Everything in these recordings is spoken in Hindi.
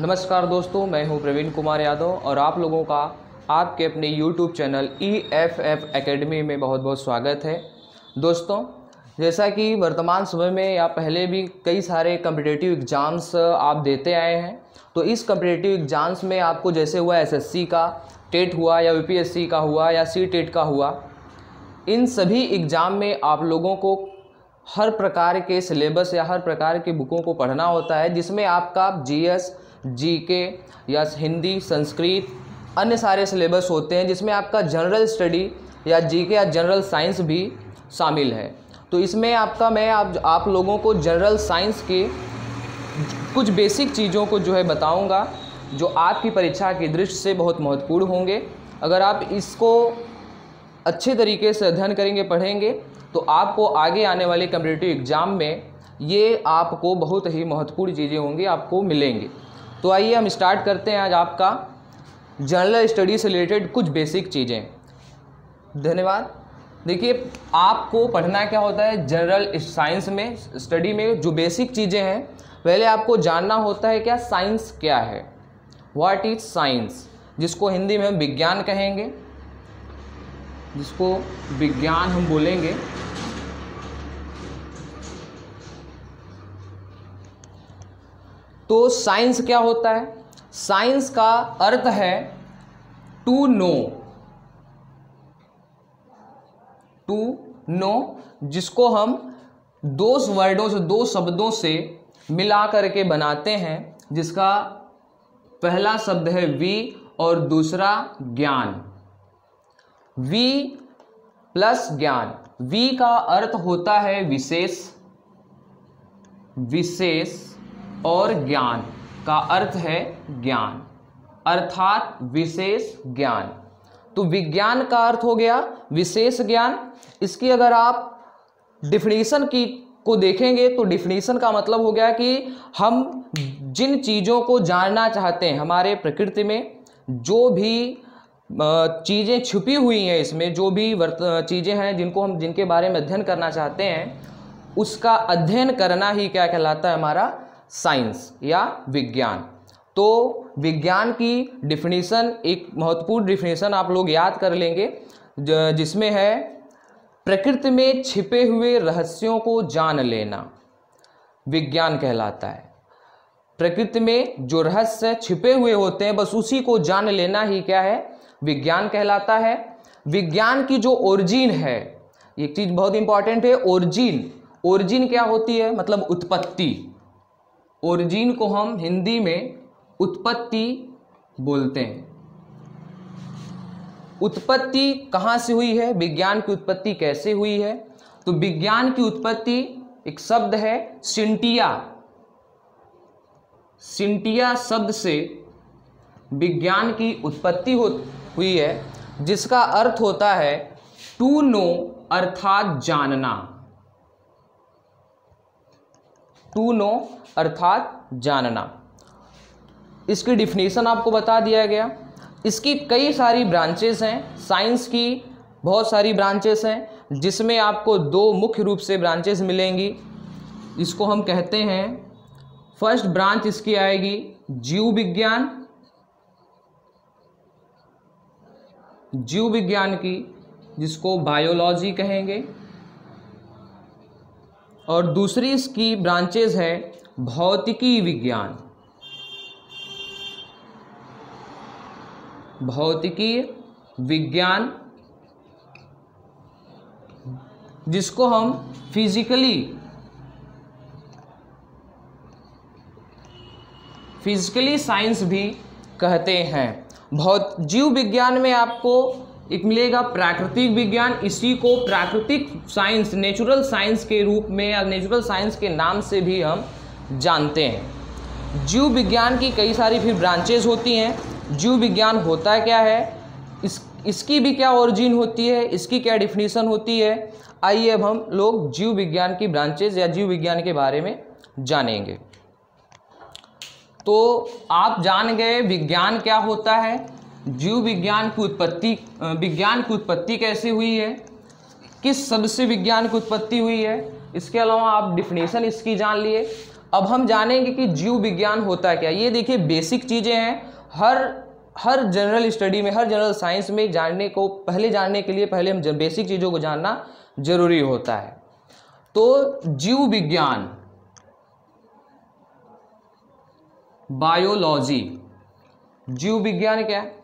नमस्कार दोस्तों, मैं हूं प्रवीण कुमार यादव और आप लोगों का आपके अपने YouTube चैनल EFF एकेडमी में बहुत बहुत स्वागत है। दोस्तों, जैसा कि वर्तमान समय में या पहले भी कई सारे कम्पिटिटिव एग्ज़ाम्स आप देते आए हैं, तो इस कम्पिटिटिव एग्ज़ाम्स में आपको जैसे हुआ SSC का टेट हुआ या UPSC का हुआ या CTET का हुआ, इन सभी एग्ज़ाम में आप लोगों को हर प्रकार के सिलेबस या हर प्रकार की बुकों को पढ़ना होता है, जिसमें आपका GS, GK या हिंदी, संस्कृत, अन्य सारे सिलेबस होते हैं, जिसमें आपका जनरल स्टडी या GK या जनरल साइंस भी शामिल है। तो इसमें मैं आप लोगों को जनरल साइंस के कुछ बेसिक चीज़ों को जो है बताऊंगा, जो आपकी परीक्षा की दृष्टि से बहुत महत्वपूर्ण होंगे। अगर आप इसको अच्छे तरीके से अध्ययन करेंगे, पढ़ेंगे, तो आपको आगे आने वाले कम्पिटिटिव एग्ज़ाम में ये आपको बहुत ही महत्वपूर्ण चीज़ें होंगी, आपको मिलेंगी। तो आइए हम स्टार्ट करते हैं आज आपका जनरल स्टडी से रिलेटेड कुछ बेसिक चीज़ें। धन्यवाद। देखिए, आपको पढ़ना क्या होता है जनरल साइंस में, स्टडी में जो बेसिक चीज़ें हैं, पहले आपको जानना होता है क्या साइंस क्या है, व्हाट इज साइंस, जिसको हिंदी में हम विज्ञान कहेंगे, जिसको विज्ञान हम बोलेंगे। तो साइंस क्या होता है? साइंस का अर्थ है टू नो, जिसको हम दो शब्दों से मिला करके बनाते हैं, जिसका पहला शब्द है वी और दूसरा ज्ञान। वी प्लस ज्ञान। वी का अर्थ होता है विशेष और ज्ञान का अर्थ है ज्ञान, अर्थात विशेष ज्ञान। तो विज्ञान का अर्थ हो गया विशेष ज्ञान। इसकी अगर आप डिफिनीशन को देखेंगे तो डिफिनीशन का मतलब हो गया कि हम जिन चीज़ों को जानना चाहते हैं, हमारे प्रकृति में जो भी चीज़ें छुपी हुई हैं, इसमें जो भी चीज़ें हैं जिनके बारे में अध्ययन करना चाहते हैं, उसका अध्ययन करना ही क्या कहलाता है? हमारा साइंस या विज्ञान। तो विज्ञान की डिफिनीशन, एक महत्वपूर्ण डिफिनीशन आप लोग याद कर लेंगे, जिसमें है प्रकृति में छिपे हुए रहस्यों को जान लेना, विज्ञान कहलाता है। प्रकृति में जो रहस्य छिपे हुए होते हैं, बस उसी को जान लेना ही क्या है? विज्ञान कहलाता है। विज्ञान की जो ओरिजिन है, एक चीज बहुत इंपॉर्टेंट है, ओरिजिन क्या होती है? मतलब उत्पत्ति। ओरिजिन को हम हिंदी में उत्पत्ति बोलते हैं। उत्पत्ति कहाँ से हुई है? विज्ञान की उत्पत्ति कैसे हुई है? तो विज्ञान की उत्पत्ति, एक शब्द है सिंटिया शब्द से विज्ञान की उत्पत्ति हुई है, जिसका अर्थ होता है टू नो, अर्थात जानना। टू नो अर्थात जानना। इसकी डिफिनीशन आपको बता दिया गया। इसकी कई सारी ब्रांचेस हैं, साइंस की बहुत सारी ब्रांचेस हैं, जिसमें आपको दो मुख्य रूप से ब्रांचेस मिलेंगी। इसको हम कहते हैं, फर्स्ट ब्रांच इसकी आएगी जीव विज्ञान की, जिसको बायोलॉजी कहेंगे। और दूसरी इसकी ब्रांचेज है भौतिकी विज्ञान, जिसको हम फिजिकली साइंस भी कहते हैं। जीव विज्ञान में आपको एक मिलेगा प्राकृतिक विज्ञान। इसी को प्राकृतिक साइंस, नेचुरल साइंस के रूप में या नेचुरल साइंस के नाम से भी हम जानते हैं। जीव विज्ञान की कई सारी फिर ब्रांचेज होती हैं। जीव विज्ञान होता क्या है, इसकी भी क्या ओरिजिन होती है, इसकी क्या डिफिनीशन होती है, आइए अब हम लोग जीव विज्ञान की ब्रांचेज या जीव विज्ञान के बारे में जानेंगे। तो आप जान गए विज्ञान क्या होता है, जीव विज्ञान की उत्पत्ति कैसे हुई है, किस शब्द से विज्ञान की उत्पत्ति हुई है। इसके अलावा आप डिफिनीशन इसकी जान लिए। अब हम जानेंगे कि जीव विज्ञान होता क्या। ये देखिए बेसिक चीज़ें हैं, हर जनरल स्टडी में, हर जनरल साइंस में जानने के लिए पहले हम बेसिक चीज़ों को जानना जरूरी होता है। तो जीव विज्ञान, बायोलॉजी, जीव विज्ञान क्या है?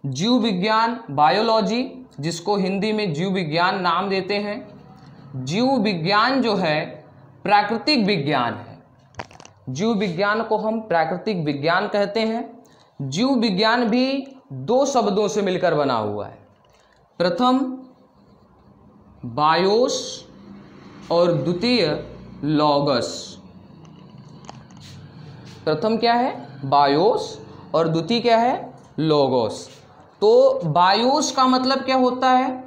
जीव विज्ञान बायोलॉजी, जिसको हिंदी में जीव विज्ञान नाम देते हैं। जीव विज्ञान जो है प्राकृतिक विज्ञान है। जीव विज्ञान को हम प्राकृतिक विज्ञान कहते हैं। जीव विज्ञान भी दो शब्दों से मिलकर बना हुआ है। प्रथम बायोस और द्वितीय लॉगस। प्रथम क्या है? बायोस और द्वितीय क्या है? लोगोस। तो बायोस का मतलब क्या होता है?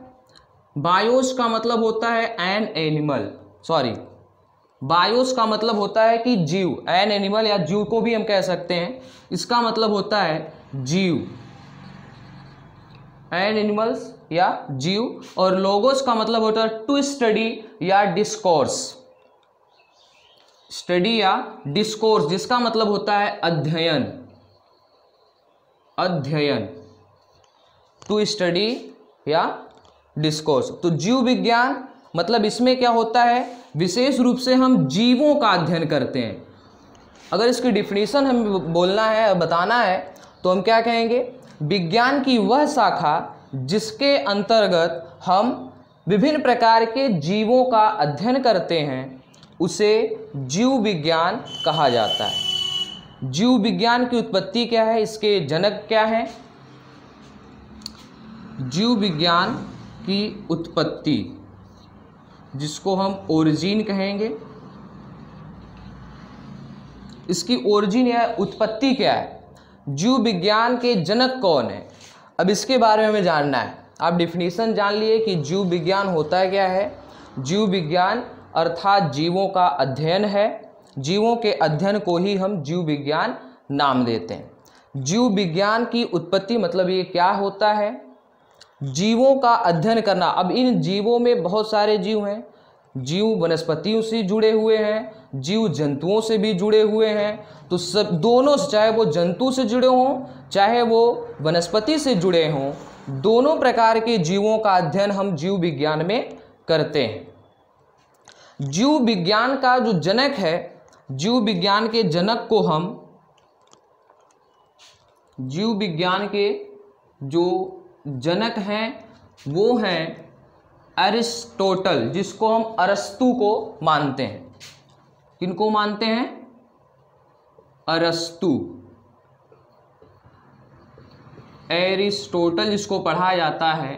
बायोस का मतलब होता है एन एनिमल, बायोस का मतलब होता है कि जीव, एन एनिमल या जीव को भी हम कह सकते हैं। इसका मतलब होता है जीव, एन एनिमल्स या जीव। और लोगोस का मतलब होता है टू स्टडी या डिस्कोर्स, स्टडी या डिस्कोर्स, जिसका मतलब होता है अध्ययन, टू स्टडी या डिस्कोर्स। तो जीव विज्ञान मतलब इसमें क्या होता है? विशेष रूप से हम जीवों का अध्ययन करते हैं। अगर इसकी डिफिनीशन हमें बोलना है, बताना है, तो हम क्या कहेंगे? विज्ञान की वह शाखा जिसके अंतर्गत हम विभिन्न प्रकार के जीवों का अध्ययन करते हैं, उसे जीव विज्ञान कहा जाता है। जीव विज्ञान की उत्पत्ति क्या है? इसके जनक क्या हैं? जीव विज्ञान की उत्पत्ति, जिसको हम ओरिजिन कहेंगे, इसकी ओरिजिन या उत्पत्ति क्या है? जीव विज्ञान के जनक कौन है? अब इसके बारे में हमें जानना है। आप डिफिनीशन जान लिए कि जीव विज्ञान होता क्या है। जीव विज्ञान अर्थात जीवों का अध्ययन है। जीवों के अध्ययन को ही हम जीव विज्ञान नाम देते हैं। जीव विज्ञान की उत्पत्ति मतलब ये क्या होता है? जीवों का अध्ययन करना। अब इन जीवों में बहुत सारे जीव हैं। जीव वनस्पतियों से जुड़े हुए हैं, जीव जंतुओं से भी जुड़े हुए हैं। तो सब दोनों से, चाहे वो जंतु से जुड़े हों चाहे वो वनस्पति से जुड़े हों, दोनों प्रकार के जीवों का अध्ययन हम जीव विज्ञान में करते हैं। जीव विज्ञान का जो जनक है, जीव विज्ञान के जनक को हम, जीव विज्ञान के जो जनक हैं वो हैं अरिस्टोटल, जिसको हम अरस्तु को मानते हैं। किनको मानते हैं? अरस्तु, एरिस्टोटल जिसको पढ़ा जाता है,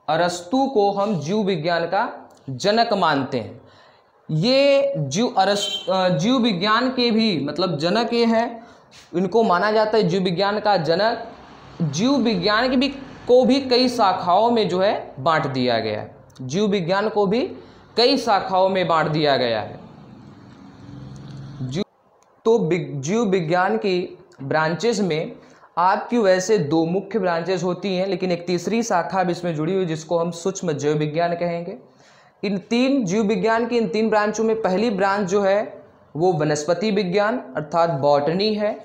अरस्तु को हम जीव विज्ञान का जनक मानते हैं। ये जीव विज्ञान के भी मतलब जनक ये है, इनको माना जाता है जीव विज्ञान का जनक। जीव विज्ञान की को भी कई शाखाओं में जो है बांट दिया गया है। जीव विज्ञान को भी कई शाखाओं में बांट दिया गया है। तो जीव विज्ञान की ब्रांचेस में आपकी वैसे दो मुख्य ब्रांचेस होती हैं, लेकिन एक तीसरी शाखा भी इसमें जुड़ी हुई जिसको हम सूक्ष्म जीव विज्ञान कहेंगे। इन तीन जीव विज्ञान की इन तीन ब्रांचों में पहली ब्रांच जो है वो वनस्पति विज्ञान अर्थात बॉटनी है।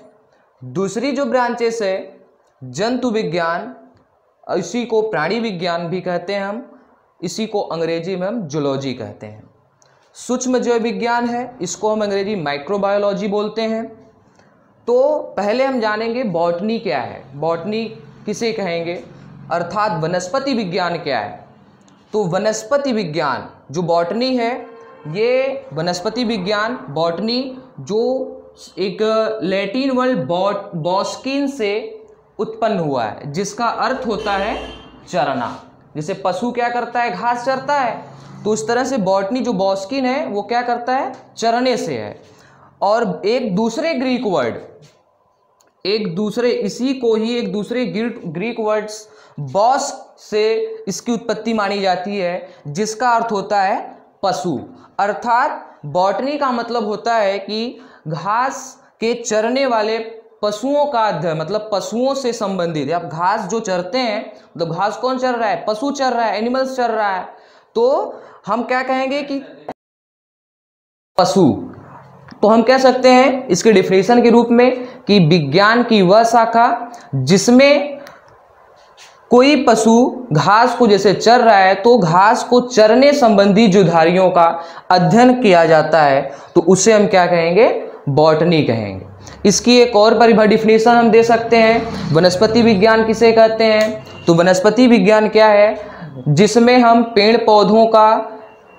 दूसरी जो ब्रांचेस है जंतु विज्ञान, इसी को प्राणी विज्ञान भी कहते हैं हम, इसी को अंग्रेजी में हम जूलॉजी कहते हैं। सूक्ष्म जीव विज्ञान है, इसको हम अंग्रेजी माइक्रोबायोलॉजी बोलते हैं। तो पहले हम जानेंगे बॉटनी क्या है, बॉटनी किसे कहेंगे, अर्थात वनस्पति विज्ञान क्या है। तो वनस्पति विज्ञान जो बॉटनी है, ये वनस्पति विज्ञान बॉटनी जो एक लैटिन वर्ड बॉस्किन से उत्पन्न हुआ है, जिसका अर्थ होता है चरना। जैसे पशु क्या करता है? घास चरता है। तो उस तरह से बॉटनी जो बॉस्किन है वो क्या करता है? चरने से है। और एक दूसरे ग्रीक वर्ड, इसी को ही एक दूसरे ग्रीक वर्ड्स बॉस से इसकी उत्पत्ति मानी जाती है, जिसका अर्थ होता है पशु। अर्थात बॉटनी का मतलब होता है कि घास के चरने वाले पशुओं का अध्ययन, मतलब पशुओं से संबंधित। आप घास जो चरते हैं, मतलब घास कौन चर रहा है? पशु चर रहा है, एनिमल्स चर रहा है। तो हम क्या कहेंगे कि पशु। तो हम कह सकते हैं इसके डिफिनेशन के रूप में कि विज्ञान की वह शाखा जिसमें कोई पशु घास को जैसे चर रहा है तो घास को चरने संबंधी जो धारियों का अध्ययन किया जाता है तो उसे हम क्या कहेंगे, बॉटनी कहेंगे। इसकी एक और परिभाषा डिफिनेशन हम दे सकते हैं, वनस्पति विज्ञान किसे कहते हैं, तो वनस्पति विज्ञान क्या है, जिसमें हम पेड़ पौधों का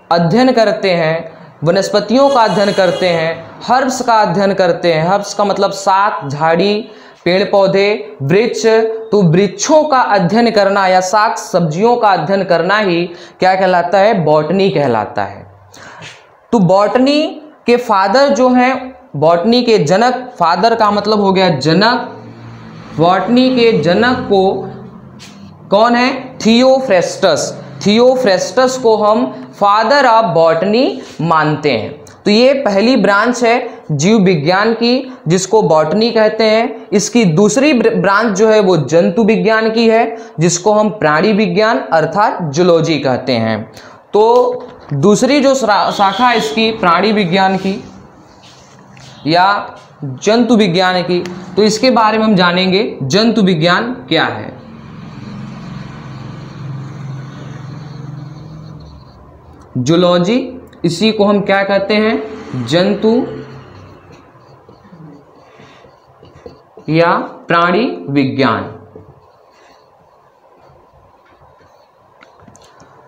अध्ययन करते हैं, वनस्पतियों का अध्ययन करते हैं, हर्ब्स का अध्ययन करते हैं। हर्ब्स का मतलब शाक, झाड़ी, पेड़ पौधे, वृक्ष, तो वृक्षों का अध्ययन करना या शाक सब्जियों का अध्ययन करना ही क्या कहलाता है, बॉटनी कहलाता है। तो बॉटनी के फादर जो हैं, बॉटनी के जनक, फादर का मतलब हो गया जनक, बॉटनी के जनक को कौन है, थियोफ्रेस्टस। थियोफ्रेस्टस को हम फादर ऑफ बॉटनी मानते हैं। तो ये पहली ब्रांच है जीव विज्ञान की जिसको बॉटनी कहते हैं। इसकी दूसरी ब्रांच जो है वो जंतु विज्ञान की है जिसको हम प्राणी विज्ञान अर्थात जूलॉजी कहते हैं। तो दूसरी जो शाखा है इसकी प्राणी विज्ञान की या जंतु विज्ञान की, तो इसके बारे में हम जानेंगे जंतु विज्ञान क्या है। जूलॉजी, इसी को हम क्या कहते हैं, जंतु या प्राणी विज्ञान।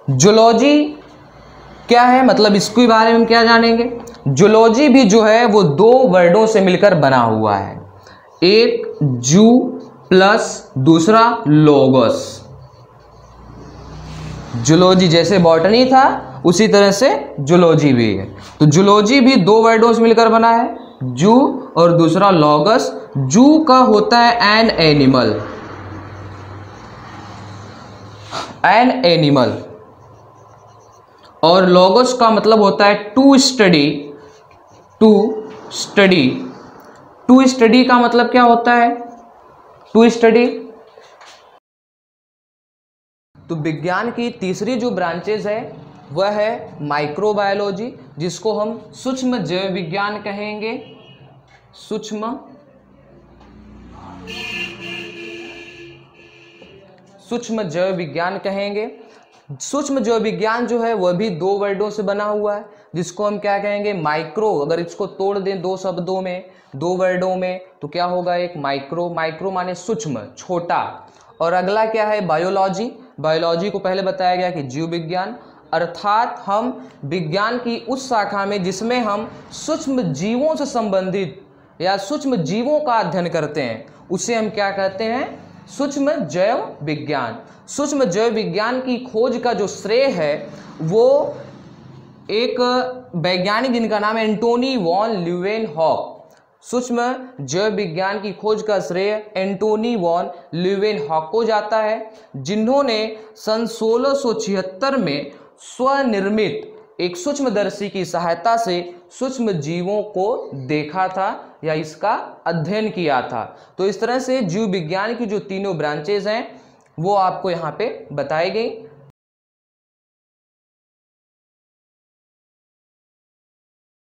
जूलॉजी क्या है, मतलब इसके बारे में हम क्या जानेंगे। जूलॉजी भी जो है वो दो वर्डों से मिलकर बना हुआ है, एक जू प्लस दूसरा लोगोस। जूलॉजी जैसे बॉटनी था उसी तरह से जूलॉजी भी है। तो जूलॉजी भी दो वर्डों से मिलकर बना है, जू और दूसरा लॉगस। जू का होता है एन एनिमल, एन एनिमल, और लॉगस का मतलब होता है to study. To study, to study का मतलब क्या होता है, टू स्टडी। तो विज्ञान की तीसरी जो ब्रांचेज है वह है माइक्रोबायोलॉजी, जिसको हम सूक्ष्म जैव विज्ञान कहेंगे। सूक्ष्म जैव विज्ञान कहेंगे। सूक्ष्म जैव विज्ञान जो है वह भी दो वर्डों से बना हुआ है जिसको हम क्या कहेंगे, माइक्रो। अगर इसको तोड़ दें दो शब्दों में, दो वर्डों में, तो क्या होगा, एक माइक्रो। माइक्रो माने सूक्ष्म, छोटा। और अगला क्या है, बायोलॉजी। बायोलॉजी को पहले बताया गया कि जीव विज्ञान, अर्थात हम विज्ञान की उस शाखा में जिसमें हम सूक्ष्म जीवों से संबंधित या सूक्ष्म जीवों का अध्ययन करते हैं उसे हम क्या कहते हैं, सूक्ष्म जैव विज्ञान। सूक्ष्म जैव विज्ञान की खोज का जो श्रेय है वो एक वैज्ञानिक जिनका नाम है एंटोनी वॉन ल्यूवेनहॉक। सूक्ष्म जैव विज्ञान की खोज का श्रेय एंटोनी वॉन ल्यूवेनहॉक को जाता है, जिन्होंने सन 1676 में स्वनिर्मित एक सूक्ष्मदर्शी की सहायता से सूक्ष्म जीवों को देखा था या इसका अध्ययन किया था। तो इस तरह से जीव विज्ञान की जो तीनों ब्रांचेज हैं वो आपको यहाँ पे बताई गई।